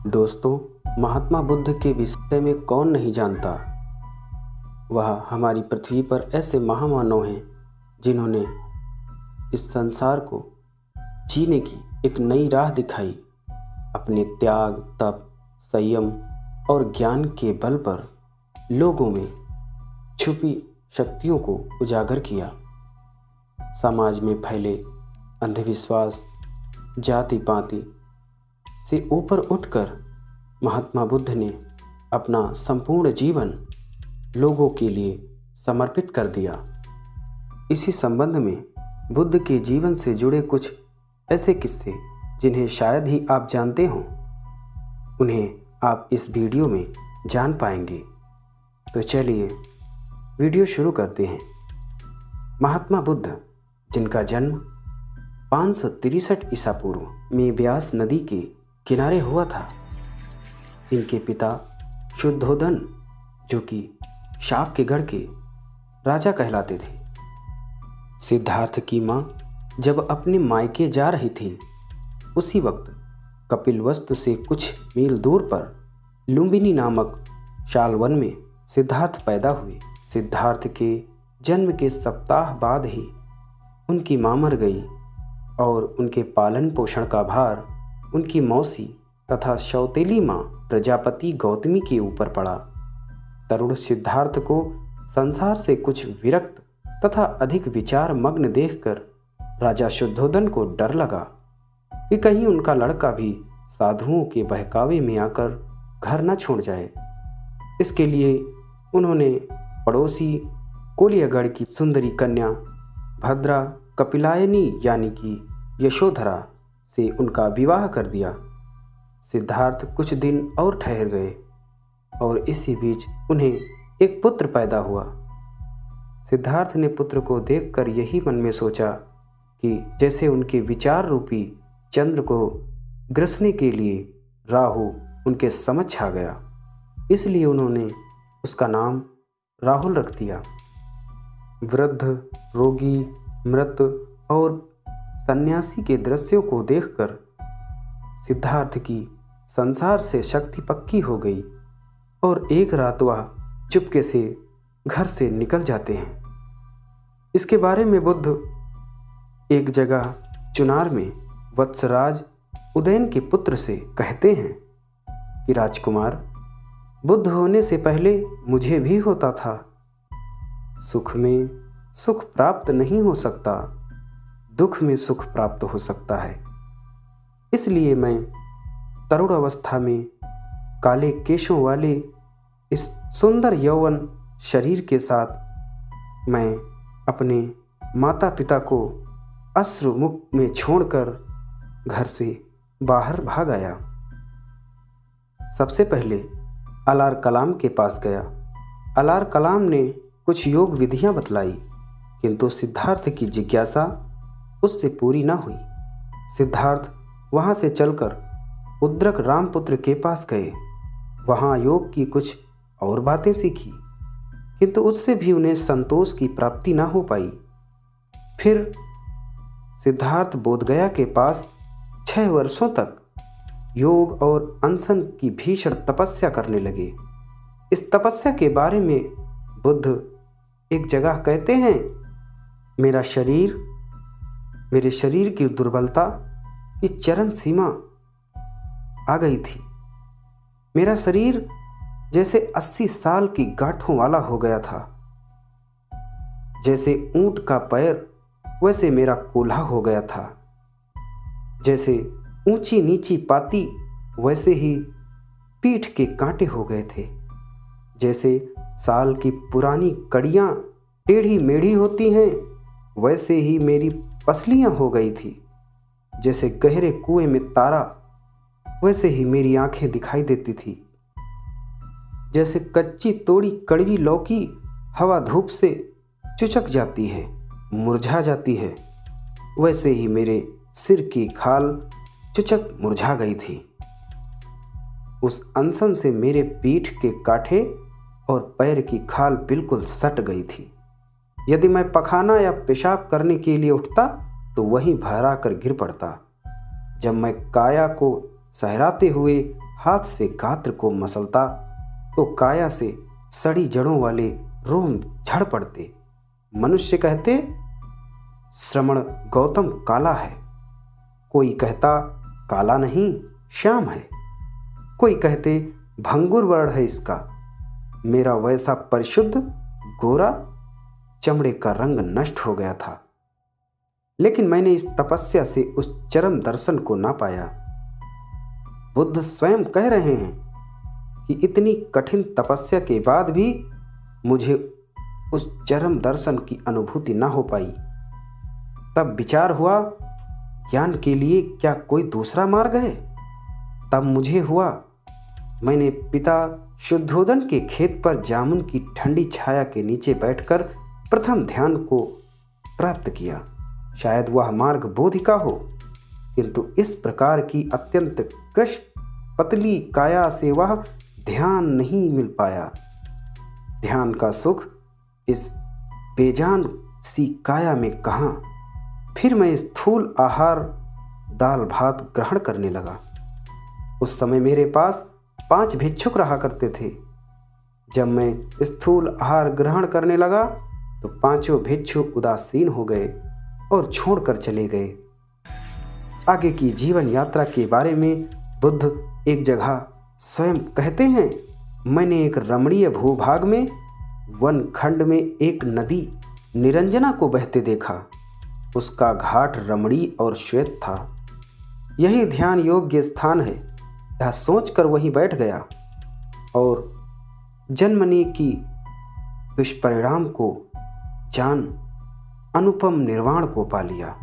दोस्तों, महात्मा बुद्ध के विषय में कौन नहीं जानता। वह हमारी पृथ्वी पर ऐसे महामानव हैं जिन्होंने इस संसार को जीने की एक नई राह दिखाई। अपने त्याग, तप, संयम और ज्ञान के बल पर लोगों में छुपी शक्तियों को उजागर किया। समाज में फैले अंधविश्वास, जाति पाति से ऊपर उठकर महात्मा बुद्ध ने अपना संपूर्ण जीवन लोगों के लिए समर्पित कर दिया। इसी संबंध में बुद्ध के जीवन से जुड़े कुछ ऐसे किस्से जिन्हें शायद ही आप जानते हों, उन्हें आप इस वीडियो में जान पाएंगे। तो चलिए वीडियो शुरू करते हैं। महात्मा बुद्ध, जिनका जन्म 563 ईसा पूर्व में ब्यास नदी के किनारे हुआ था। इनके पिता शुद्धोधन, जो कि शाप के गढ़ के राजा कहलाते थे। सिद्धार्थ की माँ जब अपने मायके जा रही थी, उसी वक्त कपिलवस्तु से कुछ मील दूर पर लुम्बिनी नामक शालवन में सिद्धार्थ पैदा हुए। सिद्धार्थ के जन्म के सप्ताह बाद ही उनकी माँ मर गई और उनके पालन पोषण का भार उनकी मौसी तथा सौतेली माँ प्रजापति गौतमी के ऊपर पड़ा। तरुण सिद्धार्थ को संसार से कुछ विरक्त तथा अधिक विचार मग्न देखकर राजा शुद्धोधन को डर लगा कि कहीं उनका लड़का भी साधुओं के बहकावे में आकर घर न छोड़ जाए। इसके लिए उन्होंने पड़ोसी कोलियागढ़ की सुंदरी कन्या भद्रा कपिलायनी यानी कि यशोधरा से उनका विवाह कर दिया। सिद्धार्थ कुछ दिन और ठहर गए और इसी बीच उन्हें एक पुत्र पैदा हुआ। सिद्धार्थ ने पुत्र को देखकर यही मन में सोचा कि जैसे उनके विचार रूपी चंद्र को ग्रसने के लिए राहु उनके समक्ष आ गया, इसलिए उन्होंने उसका नाम राहुल रख दिया। वृद्ध, रोगी, मृत और सन्यासी के दृश्यों को देखकर सिद्धार्थ की संसार से शक्ति पक्की हो गई और एक रात वह चुपके से घर से निकल जाते हैं। इसके बारे में बुद्ध एक जगह चुनार में वत्सराज उदयन के पुत्र से कहते हैं कि राजकुमार, बुद्ध होने से पहले मुझे भी होता था। सुख में सुख प्राप्त नहीं हो सकता, दुख में सुख प्राप्त हो सकता है। इसलिए मैं तरुण अवस्था में काले केशों वाले इस सुंदर यौवन शरीर के साथ मैं अपने माता पिता को अश्रुमुख में छोड़कर घर से बाहर भाग आया। सबसे पहले अलार कलाम के पास गया। अलार कलाम ने कुछ योग विधियां बतलाई, किंतु सिद्धार्थ की जिज्ञासा उससे पूरी ना हुई। सिद्धार्थ वहाँ से चलकर उद्रक रामपुत्र के पास गए। वहाँ योग की कुछ और बातें सीखी, किंतु उससे भी उन्हें संतोष की प्राप्ति ना हो पाई। फिर सिद्धार्थ बोधगया के पास 6 वर्षों तक योग और अनशन की भीषण तपस्या करने लगे। इस तपस्या के बारे में बुद्ध एक जगह कहते हैं, मेरे शरीर की दुर्बलता की चरम सीमा आ गई थी। मेरा शरीर जैसे 80 साल की गांठों वाला हो गया था। जैसे ऊंट का पैर वैसे मेरा कोल्हा हो गया था। जैसे ऊंची नीची पाती वैसे ही पीठ के कांटे हो गए थे। जैसे साल की पुरानी कड़ियाँ टेढ़ी मेढ़ी होती हैं, वैसे ही मेरी पसलियाँ हो गई थी। जैसे गहरे कुएं में तारा वैसे ही मेरी आंखें दिखाई देती थी। जैसे कच्ची तोड़ी कड़वी लौकी हवा धूप से चुचक जाती है, मुरझा जाती है, वैसे ही मेरे सिर की खाल चुचक मुरझा गई थी। उस अनशन से मेरे पीठ के कांटे और पैर की खाल बिल्कुल सट गई थी। यदि मैं पखाना या पेशाब करने के लिए उठता तो वहीं भरा कर गिर पड़ता। जब मैं काया को सहराते हुए हाथ से गात्र को मसलता तो काया से सड़ी जड़ों वाले रोम झड़ पड़ते। मनुष्य कहते श्रमण गौतम काला है, कोई कहता काला नहीं श्याम है, कोई कहते भंगुर वर्ण है इसका, मेरा वैसा परिशुद्ध गोरा चमड़े का रंग नष्ट हो गया था। लेकिन मैंने इस तपस्या से उस चरम दर्शन को ना पाया। बुद्ध स्वयं कह रहे हैं कि इतनी कठिन तपस्या के बाद भी मुझे उस चरम दर्शन की अनुभूति ना हो पाई। तब विचार हुआ, ज्ञान के लिए क्या कोई दूसरा मार्ग है? तब मुझे हुआ, मैंने पिता शुद्धोदन के खेत पर जामुन की ठंडी छाया के नीचे बैठकर प्रथम ध्यान को प्राप्त किया। शायद वह मार्ग बोधिका हो, किंतु इस प्रकार की अत्यंत कृष्ण पतली काया से वह ध्यान नहीं मिल पाया। ध्यान का सुख इस बेजान सी काया में कहाँ? फिर मैं स्थूल आहार दाल भात ग्रहण करने लगा। उस समय मेरे पास 5 भिक्षुक रहा करते थे। जब मैं स्थूल आहार ग्रहण करने लगा तो 5 भिक्षुक उदासीन हो गए और छोड़कर चले गए। आगे की जीवन यात्रा के बारे में बुद्ध एक जगह स्वयं कहते हैं, मैंने एक रमणीय भूभाग में वन खंड में एक नदी निरंजना को बहते देखा। उसका घाट रमणीय और श्वेत था। यही ध्यान योग्य स्थान है। यह सोचकर वहीं बैठ गया और जन्मने की दुष्परिणाम को जान अनुपम निर्वाण को पा लिया।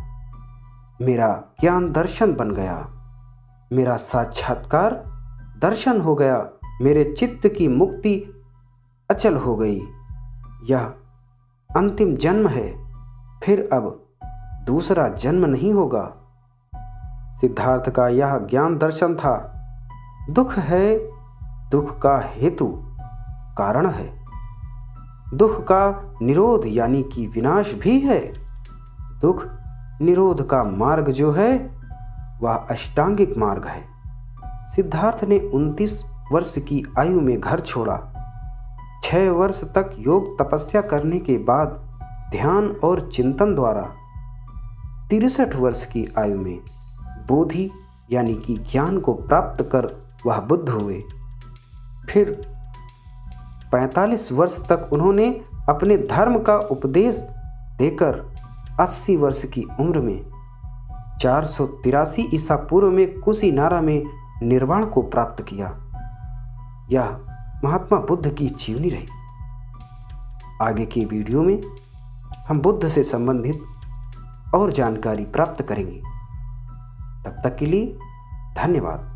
मेरा ज्ञान दर्शन बन गया, मेरा साक्षात्कार दर्शन हो गया, मेरे चित्त की मुक्ति अचल हो गई। यह अंतिम जन्म है, फिर अब दूसरा जन्म नहीं होगा। सिद्धार्थ का यह ज्ञान दर्शन था। दुख है, दुख का हेतु कारण है। दुख का निरोध यानी कि विनाश भी है। दुख निरोध का मार्ग जो है वह अष्टांगिक मार्ग है। सिद्धार्थ ने 29 वर्ष की आयु में घर छोड़ा। 6 वर्ष तक योग तपस्या करने के बाद ध्यान और चिंतन द्वारा 63 वर्ष की आयु में बोधि यानी कि ज्ञान को प्राप्त कर वह बुद्ध हुए। फिर 45 वर्ष तक उन्होंने अपने धर्म का उपदेश देकर 80 वर्ष की उम्र में 483 ईसा पूर्व में कुशीनारा में निर्वाण को प्राप्त किया। यह महात्मा बुद्ध की जीवनी रही। आगे के वीडियो में हम बुद्ध से संबंधित और जानकारी प्राप्त करेंगे। तब तक के लिए धन्यवाद।